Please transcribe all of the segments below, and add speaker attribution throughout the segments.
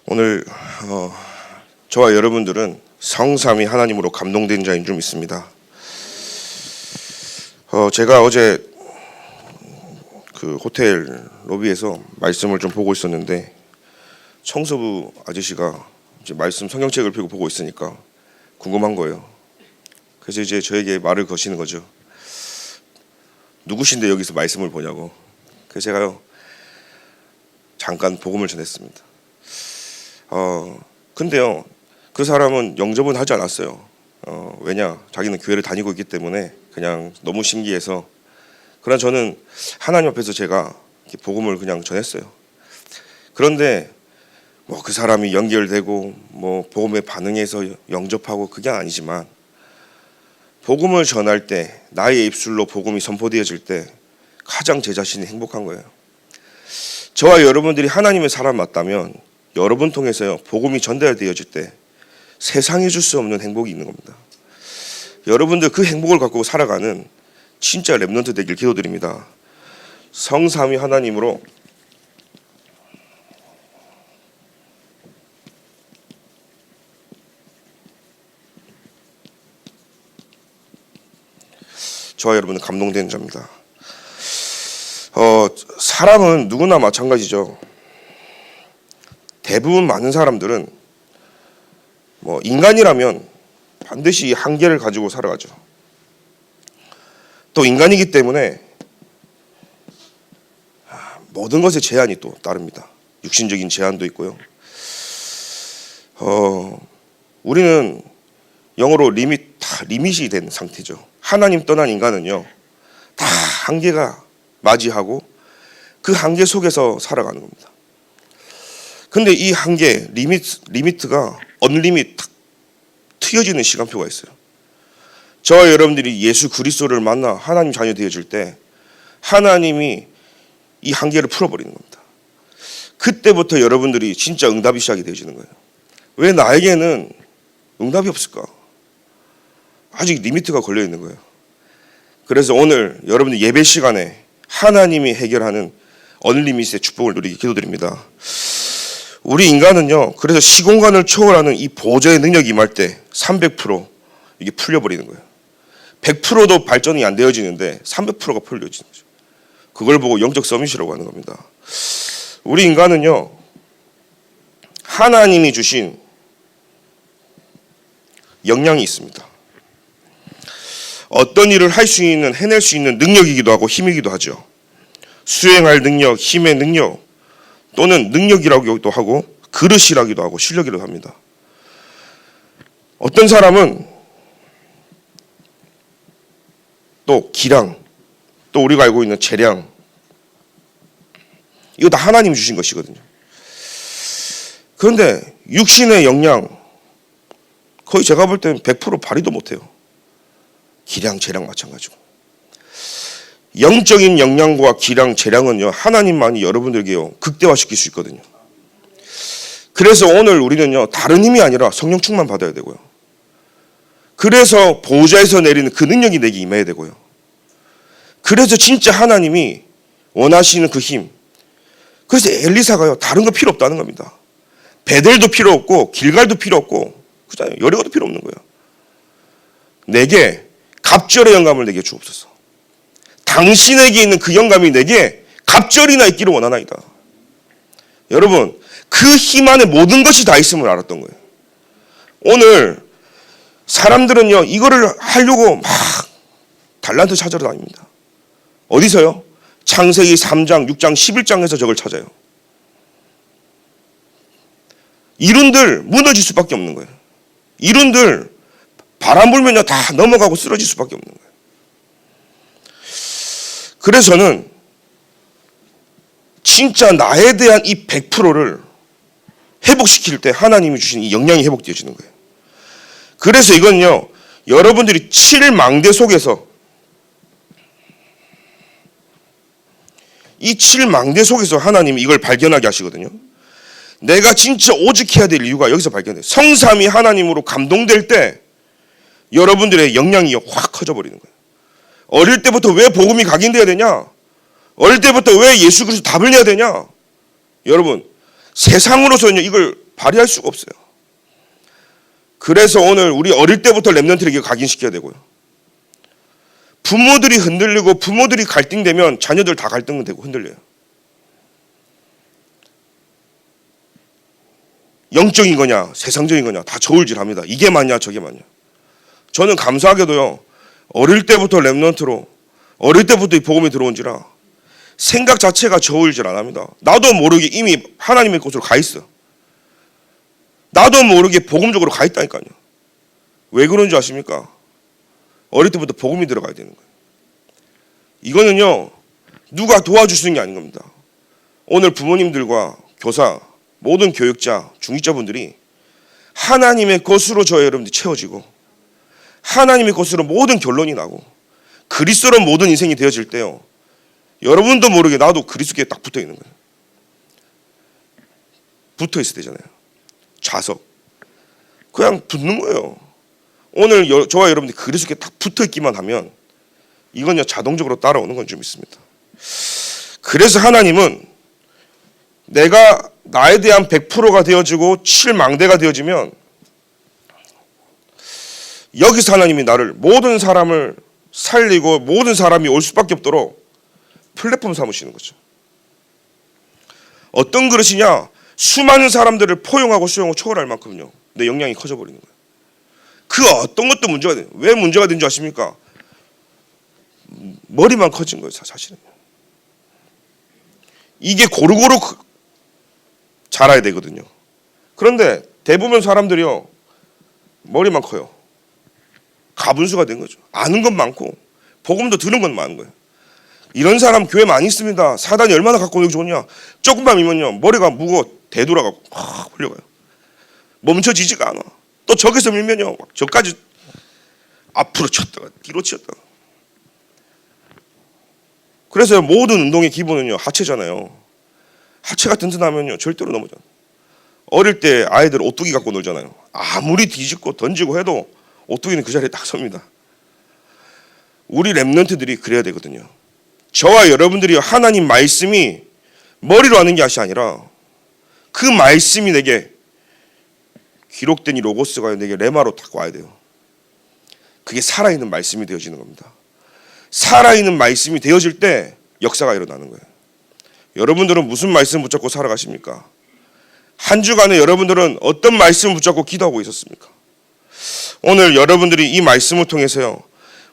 Speaker 1: 오늘 저와 여러분들은 성삼위 하나님으로 감동된 자인 줄 믿습니다. 제가 어제 그 호텔 로비에서 말씀을 좀 보고 있었는데 청소부 아저씨가 이제 말씀 성경책을 펴고 보고 있으니까 궁금한 거예요. 그래서 이제 저에게 말을 거시는 거죠. 누구신데 여기서 말씀을 보냐고. 그래서 제가요 잠깐 복음을 전했습니다. 근데요 그 사람은 영접은 하지 않았어요. 왜냐, 자기는 교회를 다니고 있기 때문에 그냥 너무 신기해서. 그러나 저는 하나님 앞에서 제가 복음을 그냥 전했어요. 그런데 뭐 그 사람이 연결되고 뭐 복음에 반응해서 영접하고 그게 아니지만, 복음을 전할 때 나의 입술로 복음이 선포되어질 때 가장 제 자신이 행복한 거예요. 저와 여러분들이 하나님의 사람 맞다면 여러분 통해서요 복음이 전달되어질 때 세상이 줄 수 없는 행복이 있는 겁니다. 여러분들 그 행복을 갖고 살아가는 진짜 렘넌트 되길 기도드립니다. 성삼위 하나님으로 저와 여러분은 감동된 자입니다. 사람은 누구나 마찬가지죠. 대부분 많은 사람들은 뭐 인간이라면 반드시 한계를 가지고 살아가죠. 또 인간이기 때문에 모든 것에 제한이 또 따릅니다. 육신적인 제한도 있고요. 우리는 영어로 리밋이 된 상태죠. 하나님 떠난 인간은요 다 한계가 맞이하고 그 한계 속에서 살아가는 겁니다. 근데 이 한계, 리미트가 언리밋 탁 트여지는 시간표가 있어요. 저와 여러분들이 예수 그리스도를 만나 하나님 자녀 되어질 때 하나님이 이 한계를 풀어버리는 겁니다. 그때부터 여러분들이 진짜 응답이 시작이 되어지는 거예요. 왜 나에게는 응답이 없을까? 아직 리미트가 걸려 있는 거예요. 그래서 오늘 여러분들 예배 시간에 하나님이 해결하는 언리밋의 축복을 누리기 기도드립니다. 우리 인간은요 그래서 시공간을 초월하는 이 보좌의 능력이 임할 때 300% 이게 풀려버리는 거예요. 100%도 발전이 안 되어지는데 300%가 풀려지는 거죠. 그걸 보고 영적 서밋이라고 하는 겁니다. 우리 인간은요 하나님이 주신 역량이 있습니다. 어떤 일을 할 수 있는, 해낼 수 있는 능력이기도 하고 힘이기도 하죠. 수행할 능력, 힘의 능력, 또는 능력이라고도 하고 그릇이라기도 하고 실력이라고 합니다. 어떤 사람은 또 기량, 또 우리가 알고 있는 재량, 이거 다 하나님이 주신 것이거든요. 그런데 육신의 역량 거의 제가 볼 때는 100% 발휘도 못해요. 기량, 재량 마찬가지고. 영적인 역량과 기량, 재량은요 하나님만이 여러분들에게요 극대화시킬 수 있거든요. 그래서 오늘 우리는요 다른 힘이 아니라 성령 충만 받아야 되고요. 그래서 보좌에서 내리는 그 능력이 내게 임해야 되고요. 그래서 진짜 하나님이 원하시는 그 힘. 그래서 엘리사가요 다른 거 필요 없다는 겁니다. 베델도 필요 없고 길갈도 필요 없고 그잖아요. 여리고도 필요 없는 거예요. 내게 갑절의 영감을 내게 주옵소서. 당신에게 있는 그 영감이 내게 갑절이나 있기를 원하나이다. 여러분 그 힘 안에 모든 것이 다 있음을 알았던 거예요. 오늘 사람들은요 이거를 하려고 막 달란트 찾으러 다닙니다. 어디서요? 창세기 3장, 6장, 11장에서 저걸 찾아요. 이룬들 무너질 수밖에 없는 거예요. 이룬들 바람 불면요 다 넘어가고 쓰러질 수밖에 없는 거예요. 그래서 저는 진짜 나에 대한 이 100%를 회복시킬 때 하나님이 주신 이 역량이 회복되어지는 거예요. 그래서 이건요 여러분들이 7망대 속에서 이 7망대 속에서 하나님이 이걸 발견하게 하시거든요. 내가 진짜 오직해야 될 이유가 여기서 발견돼요. 성삼위 하나님으로 감동될 때 여러분들의 역량이 확 커져버리는 거예요. 어릴 때부터 왜 복음이 각인돼야 되냐? 어릴 때부터 왜 예수 그리스도 답을 내야 되냐? 여러분 세상으로서는 이걸 발휘할 수가 없어요. 그래서 오늘 우리 어릴 때부터 렘넌트에게 각인시켜야 되고요. 부모들이 흔들리고 부모들이 갈등되면 자녀들 다 갈등되고 흔들려요. 영적인 거냐 세상적인 거냐 다 저울질합니다. 이게 맞냐 저게 맞냐. 저는 감사하게도요. 어릴 때부터 렘넌트로 어릴 때부터 이 복음이 들어온지라 생각 자체가 저울질 안 합니다. 나도 모르게 이미 하나님의 곳으로 가 있어. 나도 모르게 복음적으로 가 있다니까요. 왜 그런 줄 아십니까? 어릴 때부터 복음이 들어가야 되는 거예요. 이거는요. 누가 도와주시는 게 아닌 겁니다. 오늘 부모님들과 교사, 모든 교육자, 중직자분들이 하나님의 것으로 저희 여러분들이 채워지고 하나님의 것으로 모든 결론이 나고 그리스도로 모든 인생이 되어질 때요. 여러분도 모르게 나도 그리스도께 딱 붙어 있는 거예요. 붙어 있어야 되잖아요. 좌석. 그냥 붙는 거예요. 오늘 저와 여러분들이 그리스도께 딱 붙어 있기만 하면 이건요 자동적으로 따라오는 건 좀 있습니다. 그래서 하나님은 내가 나에 대한 100%가 되어지고 7망대가 되어지면 여기서 하나님이 나를 모든 사람을 살리고 모든 사람이 올 수밖에 없도록 플랫폼 삼으시는 거죠. 어떤 그릇이냐? 수많은 사람들을 포용하고 수용하고 초월할 만큼요. 내 역량이 커져버리는 거예요. 그 어떤 것도 문제가 돼요. 왜 문제가 된 줄 아십니까? 머리만 커진 거예요. 사실은. 이게 고루고루 자라야 되거든요. 그런데 대부분 사람들이요. 머리만 커요. 가분수가 된 거죠. 아는 건 많고 복음도 들은 건 많은 거예요. 이런 사람 교회 많이 있습니다. 사단이 얼마나 갖고 오기 좋냐. 조금만 밀면요. 머리가 무거워 되돌아가고 확 흘려가요. 멈춰지지가 않아. 또 저기서 밀면요. 저까지 앞으로 쳤다가 뒤로 치었다가. 그래서 모든 운동의 기본은요. 하체잖아요. 하체가 튼튼하면요. 절대로 넘어져요. 어릴 때 아이들 오뚜기 갖고 놀잖아요. 아무리 뒤집고 던지고 해도 오뚜기는 그 자리에 딱 섭니다. 우리 렘넌트들이 그래야 되거든요. 저와 여러분들이 하나님 말씀이 머리로 하는 것이 아니라 그 말씀이 내게 기록된 이 로고스가 내게 레마로 딱 와야 돼요. 그게 살아있는 말씀이 되어지는 겁니다. 살아있는 말씀이 되어질 때 역사가 일어나는 거예요. 여러분들은 무슨 말씀 붙잡고 살아가십니까? 한 주간에 여러분들은 어떤 말씀 붙잡고 기도하고 있었습니까? 오늘 여러분들이 이 말씀을 통해서요.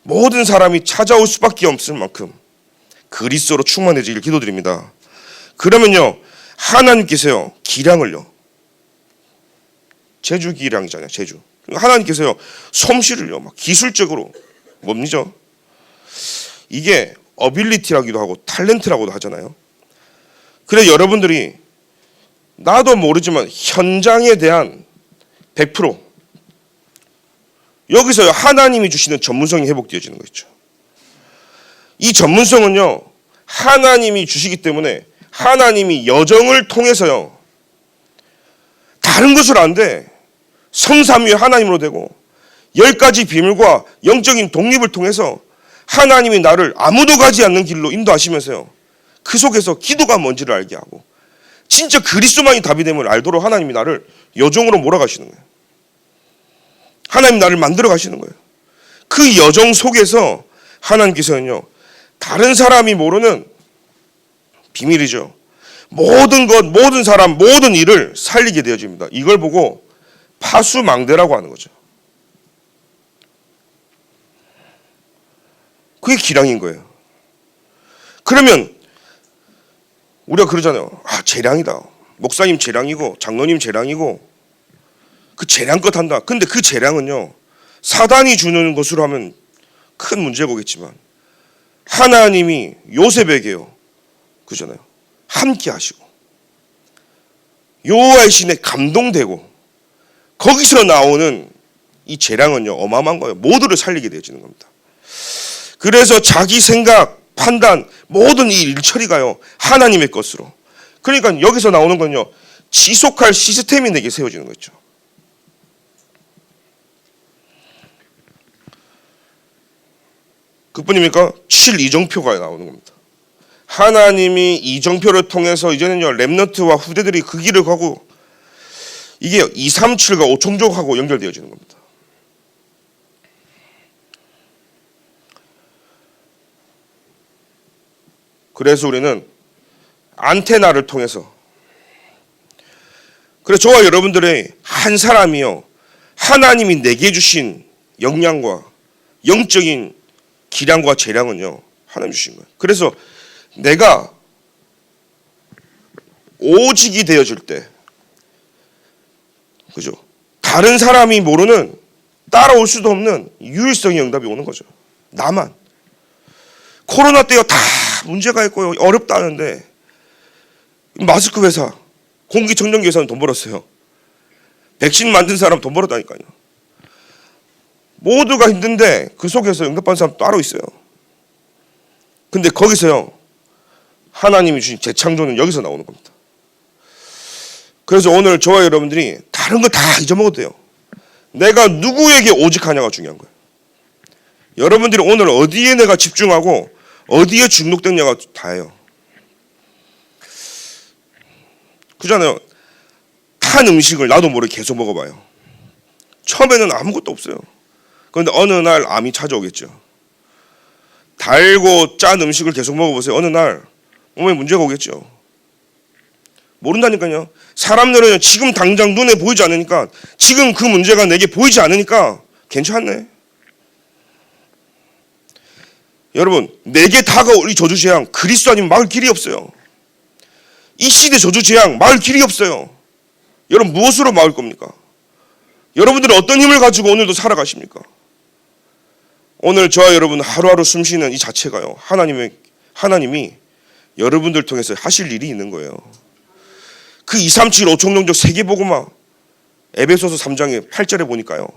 Speaker 1: 모든 사람이 찾아올 수밖에 없을 만큼 그리스도로 충만해지길 기도드립니다. 그러면요. 하나님께서요. 기량을요. 제주 기량이잖아요. 제주. 하나님께서요. 솜씨를요. 막 기술적으로 뭡니까? 이게 어빌리티라기도 하고 탤런트라고도 하잖아요. 그래 여러분들이 나도 모르지만 현장에 대한 100% 여기서 하나님이 주시는 전문성이 회복되어지는 거죠. 이 전문성은요. 하나님이 주시기 때문에 하나님이 여정을 통해서요. 다른 것으로 안 돼. 성삼위의 하나님으로 되고 10가지 비밀과 영적인 독립을 통해서 하나님이 나를 아무도 가지 않는 길로 인도하시면서요. 그 속에서 기도가 뭔지를 알게 하고 진짜 그리스도만이 답이 됨을 알도록 하나님이 나를 여정으로 몰아가시는 거예요. 하나님 나를 만들어 가시는 거예요. 그 여정 속에서 하나님께서는요. 다른 사람이 모르는 비밀이죠. 모든 것, 모든 사람, 모든 일을 살리게 되어집니다. 이걸 보고 파수망대라고 하는 거죠. 그게 기량인 거예요. 그러면 우리가 그러잖아요. 아, 재량이다. 목사님 재량이고 장로님 재량이고 그 재량껏 한다. 근데 그 재량은요. 사단이 주는 것으로 하면 큰 문제가 오겠지만 하나님이 요셉에게요. 그러잖아요. 함께 하시고 여호와의 신에 감동되고 거기서 나오는 이 재량은요. 어마어마한 거예요. 모두를 살리게 되어지는 겁니다. 그래서 자기 생각, 판단, 모든 이 일처리가요. 하나님의 것으로. 그러니까 여기서 나오는 건요. 지속할 시스템이 내게 세워지는 거죠. 그뿐입니까? 7이정표가 나오는 겁니다. 하나님이 이정표를 통해서 이제는요. 렘넌트와 후대들이 그 길을 가고 이게 237과 오총족하고 연결되어지는 겁니다. 그래서 우리는 안테나를 통해서, 그래서 저와 여러분들의 한 사람이요, 하나님이 내게 주신 역량과 영적인 기량과 재량은요, 하나님 주신 거예요. 그래서 내가 오직이 되어질 때, 그죠? 다른 사람이 모르는, 따라올 수도 없는 유일성의 응답이 오는 거죠. 나만. 코로나 때요, 다 문제가 있고요, 어렵다 하는데, 마스크 회사, 공기청정기 회사는 돈 벌었어요. 백신 만든 사람 돈 벌었다니까요. 모두가 힘든데 그 속에서 응답받는 사람 따로 있어요. 근데 거기서요, 하나님이 주신 재창조는 여기서 나오는 겁니다. 그래서 오늘 저와 여러분들이 다른 거 다 잊어먹어도 돼요. 내가 누구에게 오직하냐가 중요한 거예요. 여러분들이 오늘 어디에 내가 집중하고 어디에 중독됐냐가 다예요. 그잖아요. 탄 음식을 나도 모르게 계속 먹어봐요. 처음에는 아무것도 없어요. 그런데 어느 날 암이 찾아오겠죠. 달고 짠 음식을 계속 먹어보세요. 어느 날 몸에 문제가 오겠죠. 모른다니까요. 사람들은 지금 당장 눈에 보이지 않으니까, 지금 그 문제가 내게 보이지 않으니까 괜찮네. 여러분, 내게 다가올 이 저주재앙, 그리스도 아니면 막을 길이 없어요. 이 시대 저주재앙 막을 길이 없어요. 여러분, 무엇으로 막을 겁니까? 여러분들은 어떤 힘을 가지고 오늘도 살아가십니까? 오늘 저와 여러분 하루하루 숨쉬는 이 자체가요, 하나님이 여러분들 통해서 하실 일이 있는 거예요. 그 237 오총동족 세계복음화, 에베소서 3장의 8절에 보니까요,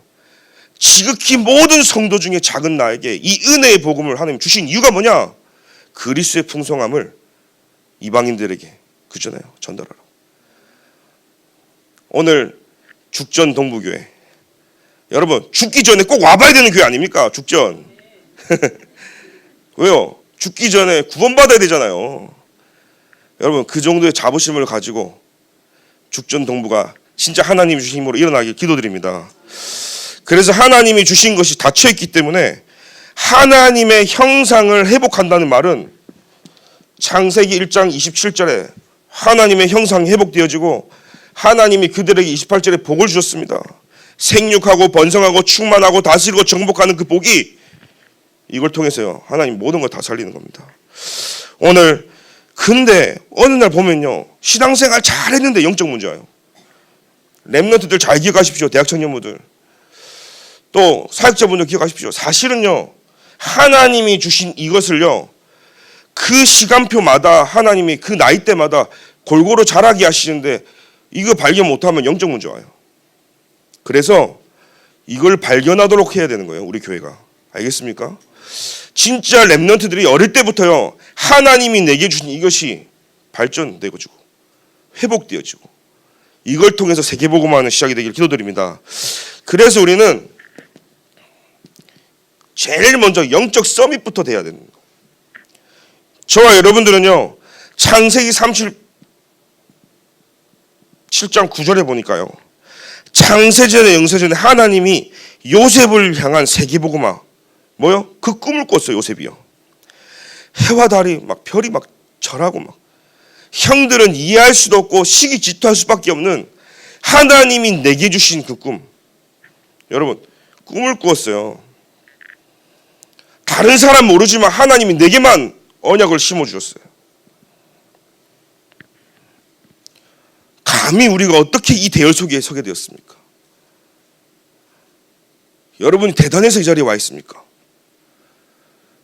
Speaker 1: 지극히 모든 성도 중에 작은 나에게 이 은혜의 복음을 하나님 주신 이유가 뭐냐? 그리스도의 풍성함을 이방인들에게, 그잖아요, 전달하라. 오늘 죽전 동부교회, 여러분 죽기 전에 꼭 와봐야 되는 교회 아닙니까? 죽전. 왜요? 죽기 전에 구원받아야 되잖아요. 여러분, 그 정도의 자부심을 가지고 죽전 동부가 진짜 하나님이 주신 힘으로 일어나길 기도드립니다. 그래서 하나님이 주신 것이 닫혀있기 때문에 하나님의 형상을 회복한다는 말은 창세기 1장 27절에 하나님의 형상이 회복되어지고 하나님이 그들에게 28절에 복을 주셨습니다. 생육하고 번성하고 충만하고 다스리고 정복하는 그 복이, 이걸 통해서요, 하나님 모든 걸 다 살리는 겁니다. 오늘 근데 어느 날 보면요, 신앙생활 잘했는데 영적 문제 와요. 랩런트들 잘 기억하십시오. 대학 청년분들, 또 사역자분들 기억하십시오. 사실은요, 하나님이 주신 이것을요, 그 시간표마다 하나님이 그 나이대마다 골고루 자라게 하시는데, 이거 발견 못하면 영적 문제 와요. 그래서 이걸 발견하도록 해야 되는 거예요, 우리 교회가. 알겠습니까? 진짜 랩런트들이 어릴 때부터요, 하나님이 내게 주신 이것이 발전되어지고 회복되어지고, 이걸 통해서 세계복음화는 시작이 되길 기도드립니다. 그래서 우리는 제일 먼저 영적 서밋부터 돼야 되는 거예요. 저와 여러분들은요, 창세기 37장 9절에 보니까요, 창세전에 영세전에 하나님이 요셉을 향한 세계복음화, 뭐요? 그 꿈을 꿨어요. 요셉이요. 해와 달이 막 별이 막 절하고 막, 형들은 이해할 수도 없고 시기 질투할 수밖에 없는 하나님이 내게 주신 그 꿈. 여러분, 꿈을 꾸었어요. 다른 사람 모르지만 하나님이 내게만 언약을 심어주셨어요. 감히 우리가 어떻게 이 대열 속에 서게 되었습니까? 여러분이 대단해서 이 자리에 와 있습니까?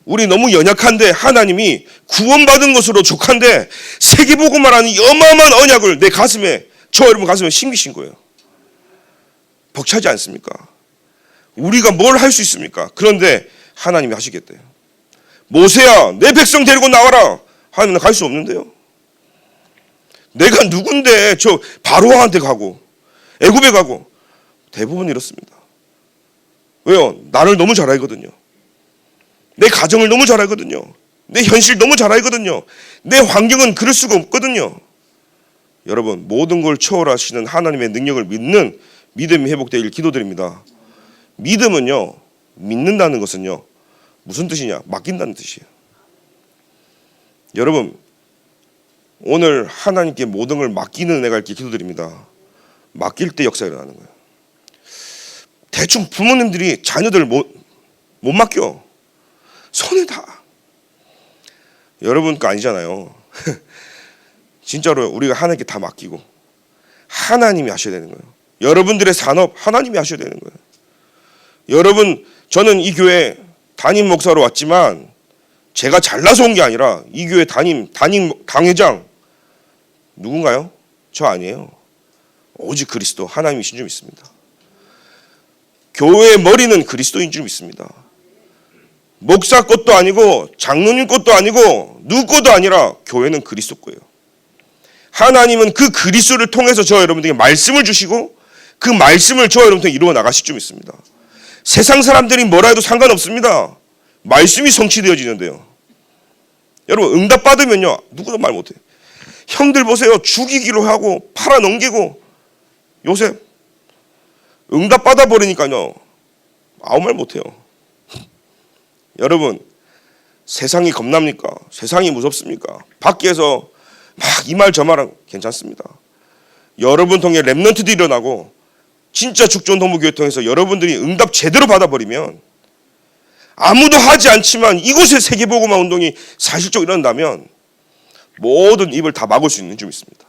Speaker 1: 우리 너무 연약한데 하나님이 구원받은 것으로 족한데 세계복음화라는 어마어마한 언약을 내 가슴에, 저 여러분 가슴에 심기신 거예요. 벅차지 않습니까? 우리가 뭘 할 수 있습니까? 그런데 하나님이 하시겠대요. 모세야, 내 백성 데리고 나와라. 하나님은 갈 수 없는데요. 내가 누군데 저 바로왕한테 가고 애굽에 가고. 대부분 이렇습니다. 왜요? 나를 너무 잘 알거든요. 내 가정을 너무 잘 알거든요. 내 현실 너무 잘 알거든요. 내 환경은 그럴 수가 없거든요. 여러분, 모든 걸 초월하시는 하나님의 능력을 믿는 믿음이 회복되길 기도드립니다. 믿음은요, 믿는다는 것은요, 무슨 뜻이냐? 맡긴다는 뜻이에요. 여러분, 오늘 하나님께 모든 걸 맡기는 은혜가 있길 기도드립니다. 맡길 때 역사가 일어나는 거예요. 대충 부모님들이 자녀들 못 맡겨. 손에 다. 여러분 거 아니잖아요. 진짜로 우리가 하나님께 다 맡기고 하나님이 하셔야 되는 거예요. 여러분들의 산업 하나님이 하셔야 되는 거예요. 여러분, 저는 이 교회 담임 목사로 왔지만 제가 잘나서 온 게 아니라 이 교회 담임 당회장 누군가요? 저 아니에요. 오직 그리스도 하나님이신 줄 믿습니다. 교회의 머리는 그리스도인 줄 믿습니다. 목사 것도 아니고 장로님 것도 아니고 누구 것도 아니라 교회는 그리스도 거예요. 하나님은 그 그리스도를 통해서 저 여러분들에게 말씀을 주시고 그 말씀을 저 여러분들에게 이루어 나가실 줄 믿습니다. 세상 사람들이 뭐라 해도 상관없습니다. 말씀이 성취되어지는데요. 여러분, 응답 받으면요, 누구도 말 못해요. 형들 보세요. 죽이기로 하고 팔아넘기고 요셉 응답 받아버리니까요, 아무 말 못해요. 여러분, 세상이 겁납니까? 세상이 무섭습니까? 밖에서 막 이 말 저 말은 괜찮습니다. 여러분 통해 렘넌트도 일어나고 진짜 죽전 동부교회 통해서 여러분들이 응답 제대로 받아버리면 아무도 하지 않지만 이곳에 세계복음화 운동이 사실적으로 일어난다면 모든 입을 다 막을 수 있는 줄 믿습니다.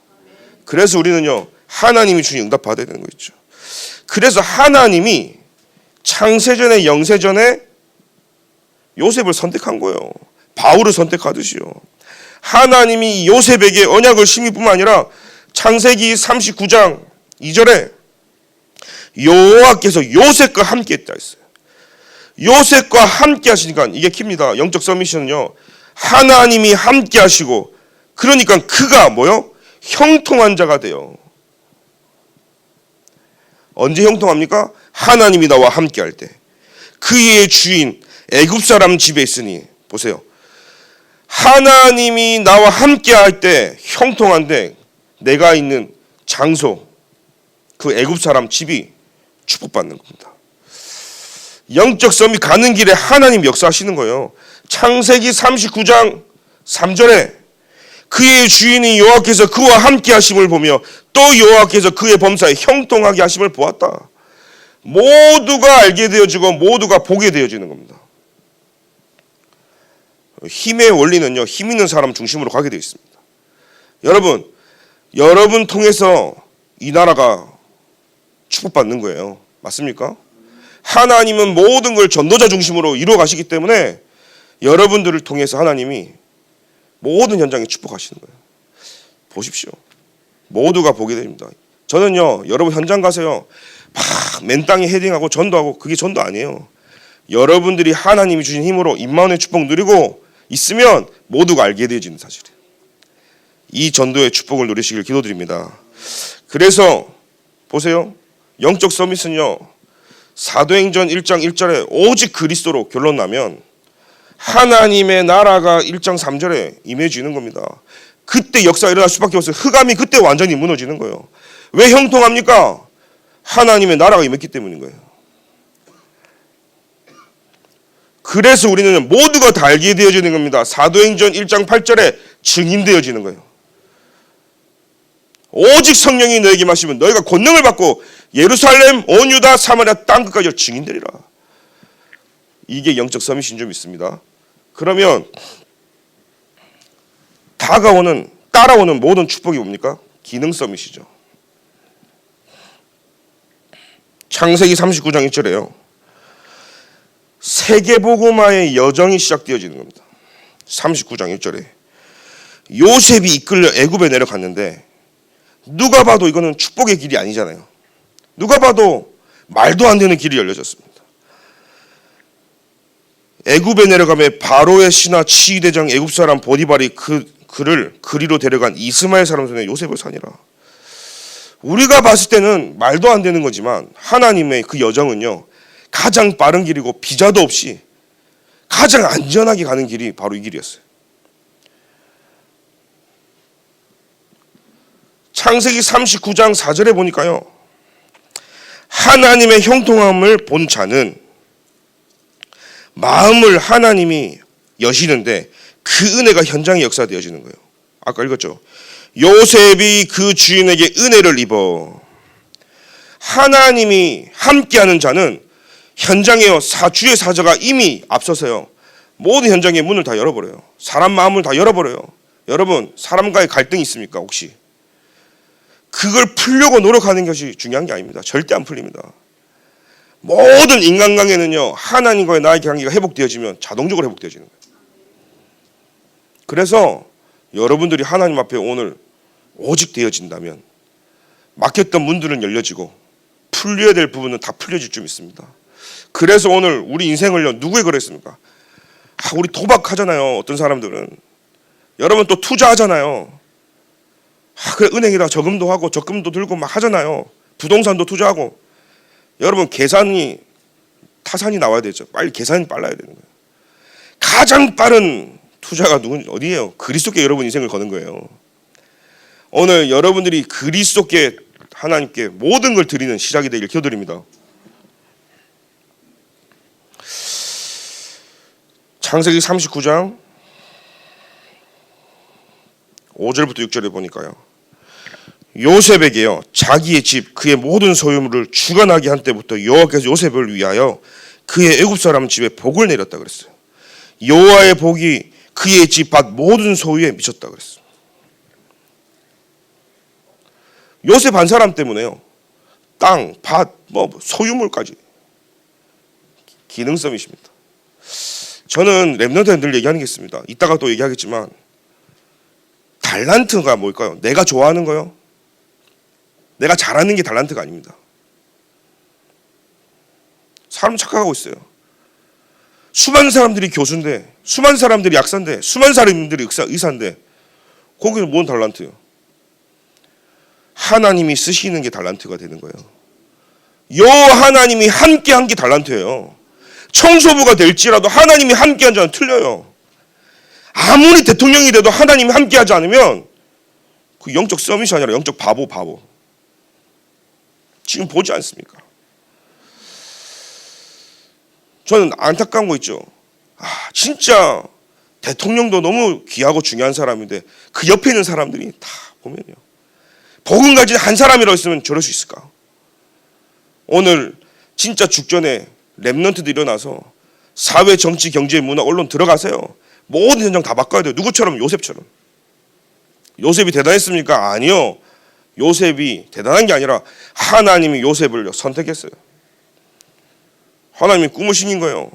Speaker 1: 그래서 우리는요, 하나님이 주신 응답 받아야 되는 거 있죠. 그래서 하나님이 창세전에 영세전에 요셉을 선택한 거예요. 바울을 선택하듯이요. 하나님이 요셉에게 언약을 심을 뿐만 아니라 창세기 39장 2절에 여호와께서 요셉과 함께 했다 했어요. 요셉과 함께 하시니까 이게 킵니다. 영적 서미션은요, 하나님이 함께 하시고 그러니까 그가 뭐요? 형통한 자가 돼요. 언제 형통합니까? 하나님이 나와 함께 할 때. 그의 주인 애굽 사람 집에 있으니, 보세요, 하나님이 나와 함께 할 때 형통한데 내가 있는 장소, 그 애굽 사람 집이 축복받는 겁니다. 영적 섬이 가는 길에 하나님 역사하시는 거예요. 창세기 39장 3절에 그의 주인이 여호와께서 그와 함께 하심을 보며 또 여호와께서 그의 범사에 형통하게 하심을 보았다. 모두가 알게 되어지고 모두가 보게 되어지는 겁니다. 힘의 원리는요, 힘 있는 사람 중심으로 가게 되어 있습니다. 여러분 통해서 이 나라가 축복받는 거예요. 맞습니까? 하나님은 모든 걸 전도자 중심으로 이루어 가시기 때문에 여러분들을 통해서 하나님이 모든 현장에 축복하시는 거예요. 보십시오. 모두가 보게 됩니다. 저는요, 여러분 현장 가세요. 막 맨 땅에 헤딩하고 전도하고 그게 전도 아니에요. 여러분들이 하나님이 주신 힘으로 임마누엘 축복 누리고 있으면 모두가 알게 되어지는 사실이에요. 이 전도의 축복을 누리시길 기도드립니다. 그래서 보세요. 영적 서밋은요, 사도행전 1장 1절에 오직 그리스도로 결론 나면 하나님의 나라가 1장 3절에 임해지는 겁니다. 그때 역사가 일어날 수밖에 없어요. 흑암이 그때 완전히 무너지는 거예요. 왜 형통합니까? 하나님의 나라가 임했기 때문인 거예요. 그래서 우리는 모두가 다 알게 되어지는 겁니다. 사도행전 1장 8절에 증인되어지는 거예요. 오직 성령이 너에게 마시면 너희가 권능을 받고 예루살렘, 온 유다, 사마리아 땅끝까지 증인되리라. 이게 영적 서밋인 줄 믿습니다. 그러면 따라오는 모든 축복이 뭡니까? 기능 서밋이죠. 창세기 39장 1절에요. 세계복음화의 여정이 시작되어지는 겁니다. 39장 1절에 요셉이 이끌려 애굽에 내려갔는데 누가 봐도 이거는 축복의 길이 아니잖아요. 누가 봐도 말도 안 되는 길이 열려졌습니다. 애굽에 내려가면 바로의 신하 치위대장 애굽 사람 보디발이 그를 그리로 데려간 이스마엘 사람 손에 요셉을 사니라. 우리가 봤을 때는 말도 안 되는 거지만 하나님의 그 여정은요, 가장 빠른 길이고 비자도 없이 가장 안전하게 가는 길이 바로 이 길이었어요. 창세기 39장 4절에 보니까요. 하나님의 형통함을 본 자는 마음을 하나님이 여시는데 그 은혜가 현장에 역사되어지는 거예요. 아까 읽었죠. 요셉이 그 주인에게 은혜를 입어. 하나님이 함께하는 자는 현장에 주의 사자가 이미 앞서서요. 모든 현장의 문을 다 열어버려요. 사람 마음을 다 열어버려요. 여러분, 사람과의 갈등이 있습니까 혹시? 그걸 풀려고 노력하는 것이 중요한 게 아닙니다. 절대 안 풀립니다. 모든 인간관계는요, 하나님과의 나의 관계가 회복되어지면 자동적으로 회복되어지는 거예요. 그래서 여러분들이 하나님 앞에 오늘 오직 되어진다면 막혔던 문들은 열려지고 풀려야 될 부분은 다 풀려질 줄 믿습니다. 그래서 오늘 우리 인생을요, 누구에 걸었습니까? 우리 도박하잖아요. 어떤 사람들은. 여러분 또 투자하잖아요. 그래, 은행에다 저금도 하고 적금도 들고 막 하잖아요. 부동산도 투자하고. 여러분 타산이 나와야 되죠. 빨리 계산이 빨라야 되는 거예요. 가장 빠른 투자가 어디예요? 그리스도께 여러분 인생을 거는 거예요. 오늘 여러분들이 그리스도께 하나님께 모든 걸 드리는 시작이 되길 기도드립니다. 창세기 39장 5절부터 6절에 보니까요. 요셉에게요, 자기의 집 그의 모든 소유물을 주관하게 한 때부터 여호와께서 요셉을 위하여 그의 애굽 사람 집에 복을 내렸다 그랬어요. 여호와의 복이 그의 집 밭 모든 소유에 미쳤다 그랬어요. 요셉 한 사람 때문에요, 땅, 밭, 소유물까지 기능성이십니다. 저는 랩런트에 늘 얘기하는 게 있습니다. 이따가 또 얘기하겠지만 달란트가 뭘까요? 내가 좋아하는 거요? 내가 잘하는 게 달란트가 아닙니다. 사람 착각하고 있어요. 수많은 사람들이 교수인데, 수많은 사람들이 약사인데, 수많은 사람들이 의사인데 거기서 뭔 달란트예요? 하나님이 쓰시는 게 달란트가 되는 거예요. 하나님이 함께한 게 달란트예요. 청소부가 될지라도 하나님이 함께한 자는 틀려요. 아무리 대통령이 돼도 하나님이 함께하지 않으면 그 영적 서밋이 아니라 영적 바보. 지금 보지 않습니까? 저는 안타까운 거 있죠. 진짜 대통령도 너무 귀하고 중요한 사람인데 그 옆에 있는 사람들이 다 보면요, 복음 가진 한 사람이라고 했으면 저럴 수 있을까? 오늘 진짜 죽전에 랩런트들이 일어나서 사회, 정치, 경제, 문화, 언론 들어가세요. 모든 현장 다 바꿔야 돼요. 누구처럼? 요셉처럼. 요셉이 대단했습니까? 아니요. 요셉이 대단한 게 아니라 하나님이 요셉을 선택했어요. 하나님이 꿈을 신긴 거예요.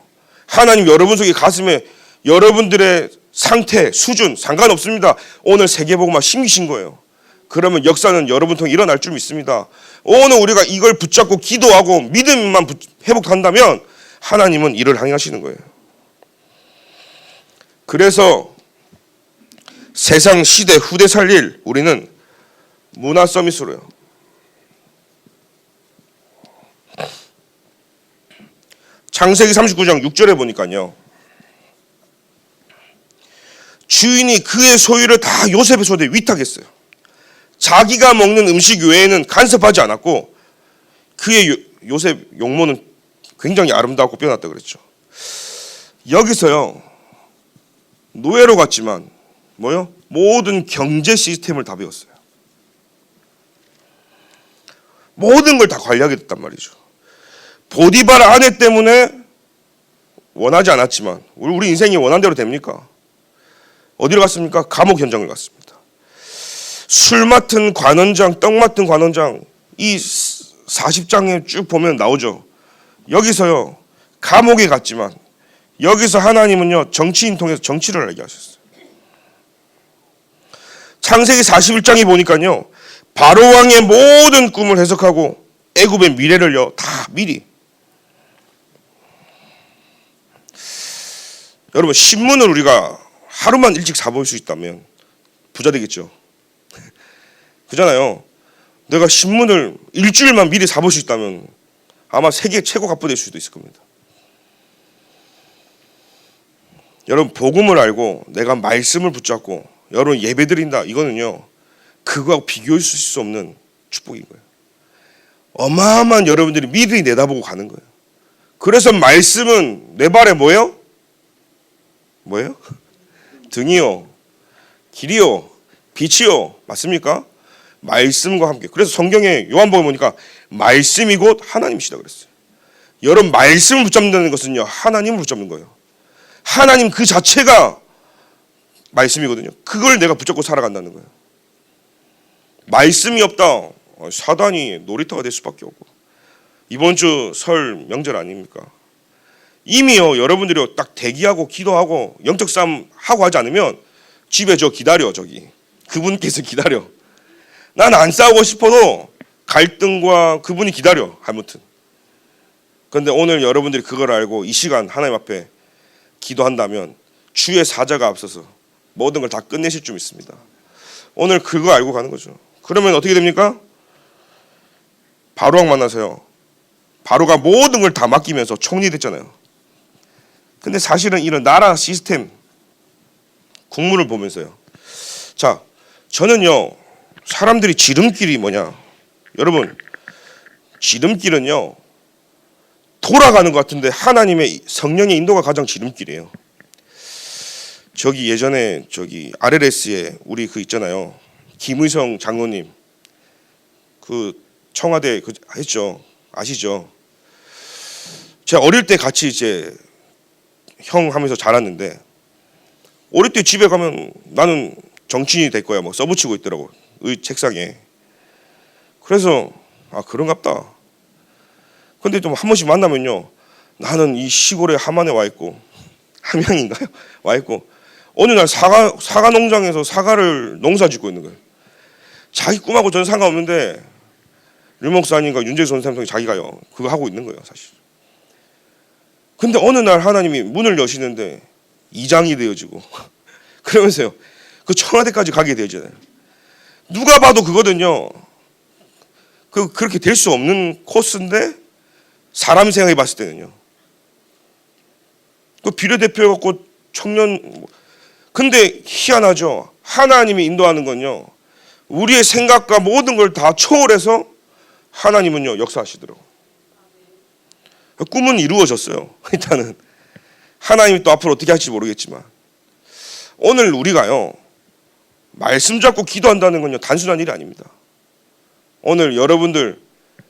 Speaker 1: 하나님 여러분 속에 가슴에 여러분들의 상태, 수준 상관없습니다. 오늘 세계복음화 심기신 거예요. 그러면 역사는 여러분 통해 일어날 줄 믿습니다. 오늘 우리가 이걸 붙잡고 기도하고 믿음만 회복한다면 하나님은 일을 행하시는 거예요. 그래서 세상 시대 후대 살릴 우리는 문화 서밋으로요. 창세기 39장 6절에 보니까요, 주인이 그의 소유를 다 요셉의 손에 위탁했어요. 자기가 먹는 음식 외에는 간섭하지 않았고 그의 요셉 용모는 굉장히 아름답고 빼어났다 그랬죠. 여기서요, 노예로 갔지만 모든 경제 시스템을 다 배웠어요. 모든 걸 다 관리하게 됐단 말이죠. 보디바라 아내 때문에 원하지 않았지만 우리 인생이 원한 대로 됩니까? 어디로 갔습니까? 감옥 현장을 갔습니다. 술 맡은 관원장, 떡 맡은 관원장, 이 40장에 쭉 보면 나오죠. 여기서요, 감옥에 갔지만 여기서 하나님은요, 정치인 통해서 정치를 알게 하셨어요. 창세기 41장에 보니까요, 바로 왕의 모든 꿈을 해석하고 애굽의 미래를요 다 미리. 여러분, 신문을 우리가 하루만 일찍 사볼 수 있다면 부자 되겠죠. 그잖아요. 내가 신문을 일주일만 미리 사볼 수 있다면 아마 세계 최고 갑부 될 수도 있을 겁니다. 여러분, 복음을 알고 내가 말씀을 붙잡고 여러분 예배 드린다, 이거는요 그거하고 비교할 수 없는 축복인 거예요. 어마어마한 여러분들이 믿음이 내다보고 가는 거예요. 그래서 말씀은 내 발에 뭐예요? 등이요, 길이요, 빛이요. 맞습니까? 말씀과 함께. 그래서 성경에 요한복음 보니까 말씀이 곧 하나님이시다 그랬어요. 여러분, 말씀을 붙잡는다는 것은요, 하나님을 붙잡는 거예요. 하나님 그 자체가 말씀이거든요. 그걸 내가 붙잡고 살아간다는 거예요. 말씀이 없다, 사단이 놀이터가 될 수밖에 없고. 이번 주 설 명절 아닙니까? 이미요, 여러분들이 딱 대기하고 기도하고 영적 싸움 하고 하지 않으면 집에 기다려, 그분께서 기다려. 난 안 싸우고 싶어도 갈등과 그분이 기다려, 아무튼. 그런데 오늘 여러분들이 그걸 알고 이 시간 하나님 앞에 기도한다면 주의 사자가 앞서서 모든 걸 다 끝내실 줄 믿습니다. 오늘 그거 알고 가는 거죠. 그러면 어떻게 됩니까? 바로왕 만나서요, 바로가 모든 걸 다 맡기면서 총리 됐잖아요. 근데 사실은 이런 나라 시스템 국물을 보면서요, 자, 저는요, 사람들이 지름길이 뭐냐, 여러분, 지름길은요 돌아가는 것 같은데 하나님의 성령의 인도가 가장 지름길이에요. 예전에 RLS에 우리 있잖아요, 김의성 장로님, 그 청와대 했죠, 아시죠? 제가 어릴 때 같이 이제 형 하면서 자랐는데, 어릴 때 집에 가면 나는 정치인이 될 거야 뭐 써붙이고 있더라고, 책상에. 그래서 그런갑다. 근데 좀 한 번씩 만나면요, 나는 이 시골에 함안에 와 있고, 함양인가요? 와 있고, 어느 날 사과 농장에서 사과를 농사 짓고 있는 거예요. 자기 꿈하고 저는 상관없는데 류 목사님과 윤재수 선생님 자기가요 그거 하고 있는 거예요, 사실. 근데 어느 날 하나님이 문을 여시는데 이장이 되어지고 그러면서요, 그 청와대까지 가게 되어지잖아요. 누가 봐도 그거든요, 그렇게 될 수 없는 코스인데 사람 생각해 봤을 때는요, 그 비례대표 갖고 청년. 근데 희한하죠. 하나님이 인도하는 건요, 우리의 생각과 모든 걸 다 초월해서 하나님은요 역사하시더라고요. 꿈은 이루어졌어요. 일단은 하나님이 또 앞으로 어떻게 할지 모르겠지만, 오늘 우리가요 말씀 잡고 기도한다는 건요 단순한 일이 아닙니다. 오늘 여러분들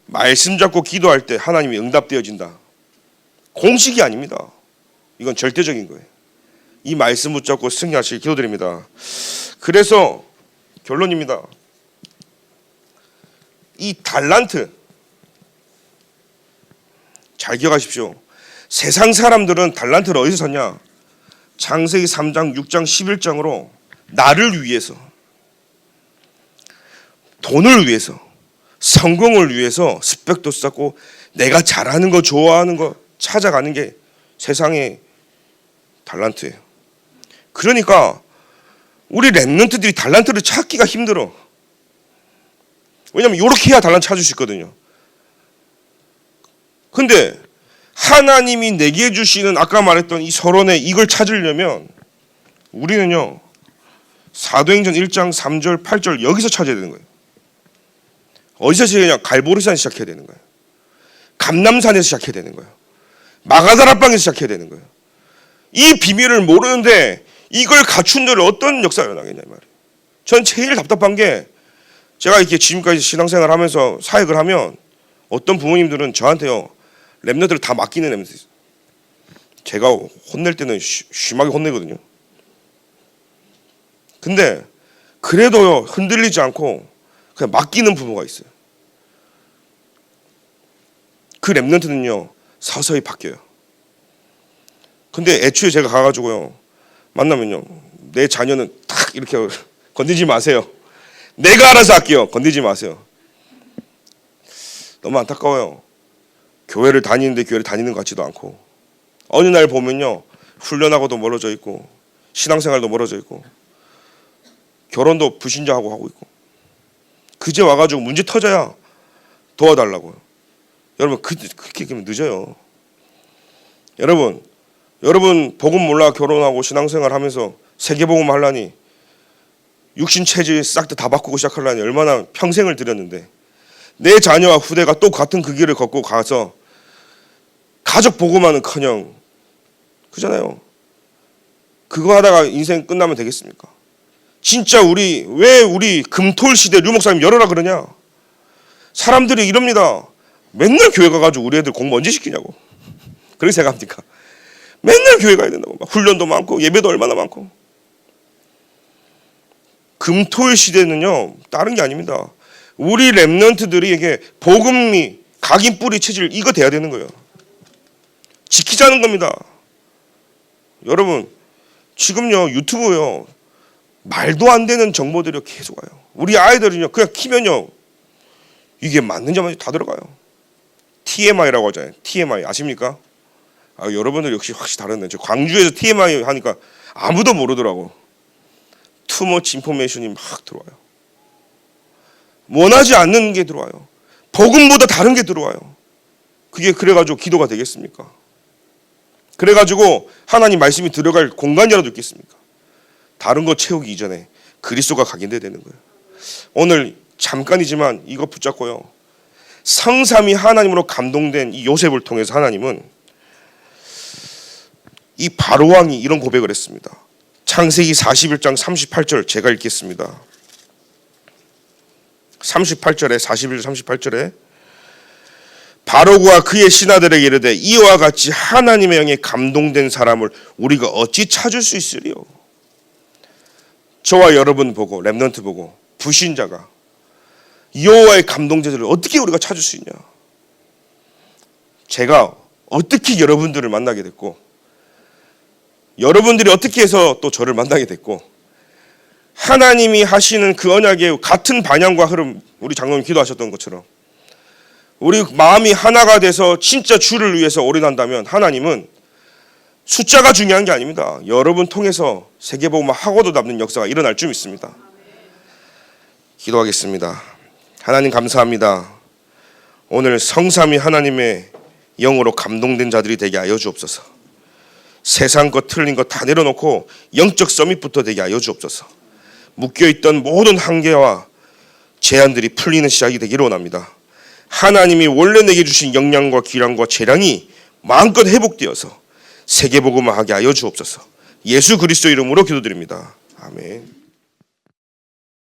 Speaker 1: 말씀 잡고 기도할 때 하나님이 응답되어진다, 공식이 아닙니다. 이건 절대적인 거예요. 이 말씀 붙잡고 승리하시길 기도드립니다. 그래서 결론입니다. 이 달란트 잘 기억하십시오. 세상 사람들은 달란트를 어디서 샀냐? 창세기 3장, 6장, 11장으로 나를 위해서, 돈을 위해서, 성공을 위해서 스펙도 쌓고 내가 잘하는 거, 좋아하는 거 찾아가는 게 세상의 달란트예요. 그러니까 우리 랩런트들이 달란트를 찾기가 힘들어. 왜냐하면 이렇게 해야 달란트 찾을 수 있거든요. 근데 하나님이 내게 주시는 아까 말했던 이 서론에 이걸 찾으려면 우리는요 사도행전 1장 3절 8절 여기서 찾아야 되는 거예요. 어디서 시작해야? 갈보리산에서 시작해야 되는 거예요. 감남산에서 시작해야 되는 거예요. 마가다락방에서 시작해야 되는 거예요. 이 비밀을 모르는데 이걸 갖춘 자를 어떤 역사가 일어나겠냐 이 말이에요. 전 제일 답답한 게, 제가 이렇게 지금까지 신앙생활 하면서 사역을 하면 어떤 부모님들은 저한테요 랩너들을 다 맡기는 랩너들 있어요. 제가 혼낼 때는 심하게 혼내거든요. 근데 그래도 흔들리지 않고 그냥 맡기는 부모가 있어요. 그 랩런트는요 서서히 바뀌어요. 근데 애초에 제가 가가지고요 만나면요, 내 자녀는 탁 이렇게 건드리지 마세요. 내가 알아서 할게요. 건드리지 마세요. 너무 안타까워요. 교회를 다니는데 교회를 다니는 것 같지도 않고, 어느 날 보면요 훈련하고도 멀어져 있고 신앙생활도 멀어져 있고 결혼도 불신자하고 하고 있고, 그제 와가지고 문제 터져야 도와달라고요. 여러분 그렇게 하면 늦어요. 여러분 복음 몰라 결혼하고 신앙생활 하면서 세계복음 하려니 육신 체질 싹 다 바꾸고 시작하려니 얼마나 평생을 들였는데 내 자녀와 후대가 또 같은 그 길을 걷고 가서 가족 보고만은커녕 그잖아요. 그거 하다가 인생 끝나면 되겠습니까? 진짜 왜 우리 금토일 시대 류목사님 열어라 그러냐? 사람들이 이럽니다. 맨날 교회 가가지고 우리 애들 공부 언제 시키냐고. 그렇게 생각합니까? 맨날 교회 가야 된다고. 훈련도 많고 예배도 얼마나 많고. 금토일 시대는요 다른 게 아닙니다. 우리 렘넌트들이 복음이 각인 뿌리 체질 이거 돼야 되는 거예요. 지키자는 겁니다. 여러분 지금요 유튜브요 말도 안 되는 정보들이 계속 와요. 우리 아이들은요 그냥 키면요 이게 맞는지 안 맞는지 다 들어가요. TMI라고 하잖아요. TMI 아십니까? 여러분들 역시 확실히 다르네. 저 광주에서 TMI 하니까 아무도 모르더라고. 투머치 인포메이션이 막 들어와요. 원하지 않는 게 들어와요. 복음보다 다른 게 들어와요. 그게 그래가지고 기도가 되겠습니까? 그래가지고 하나님 말씀이 들어갈 공간이라도 있겠습니까? 다른 거 채우기 이전에 그리스도가 각인돼야 되는 거예요. 오늘 잠깐이지만 이거 붙잡고요. 성삼위 하나님으로 감동된 이 요셉을 통해서 하나님은 이 바로왕이 이런 고백을 했습니다. 창세기 41장 38절 제가 읽겠습니다. 38절에 41절 38절에 바로가 그의 신하들에게 이르되 이와 같이 하나님의 영에 감동된 사람을 우리가 어찌 찾을 수 있으리요? 저와 여러분 보고 렘넌트 보고 불신자가 여호와의 감동자들을 어떻게 우리가 찾을 수 있냐? 제가 어떻게 여러분들을 만나게 됐고 여러분들이 어떻게 해서 또 저를 만나게 됐고 하나님이 하시는 그 언약의 같은 방향과 흐름 우리 장로님 기도하셨던 것처럼 우리 마음이 하나가 돼서 진짜 주를 위해서 올인한다면 하나님은 숫자가 중요한 게 아닙니다. 여러분 통해서 세계복음화 하고도 남는 역사가 일어날 줄 믿습니다. 기도하겠습니다. 하나님 감사합니다. 오늘 성삼위 하나님의 영으로 감동된 자들이 되게 하여 주옵소서. 세상 것 틀린 것 다 내려놓고 영적 서밋부터 되게 하여 주옵소서. 묶여있던 모든 한계와 제한들이 풀리는 시작이 되기를 원합니다. 하나님이 원래 내게 주신 역량과 기량과 재량이 마음껏 회복되어서 세계복음화하게 하여 주옵소서. 예수 그리스도 이름으로 기도드립니다. 아멘.